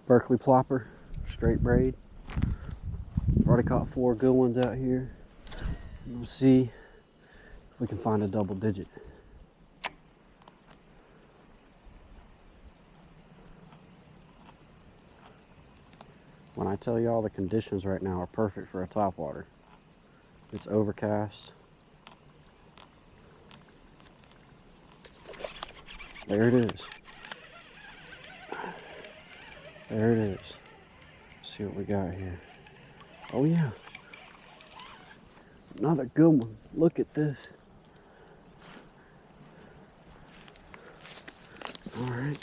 Berkeley plopper, straight braid. Already caught 4 good ones out here. We'll see if we can find a double digit. When I tell y'all the conditions right now are perfect for a topwater. It's overcast. There it is. There it is. Let's see what we got here. Oh yeah. Another good one. Look at this. All right.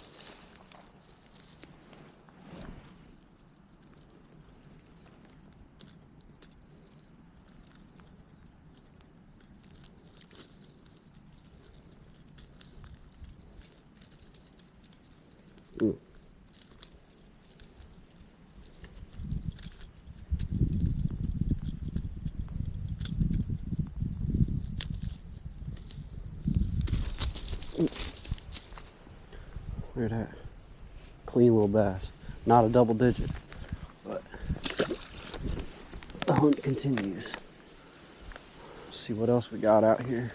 Look at that. Clean little bass. Not a double digit, but the hunt continues. Let's see what else we got out here.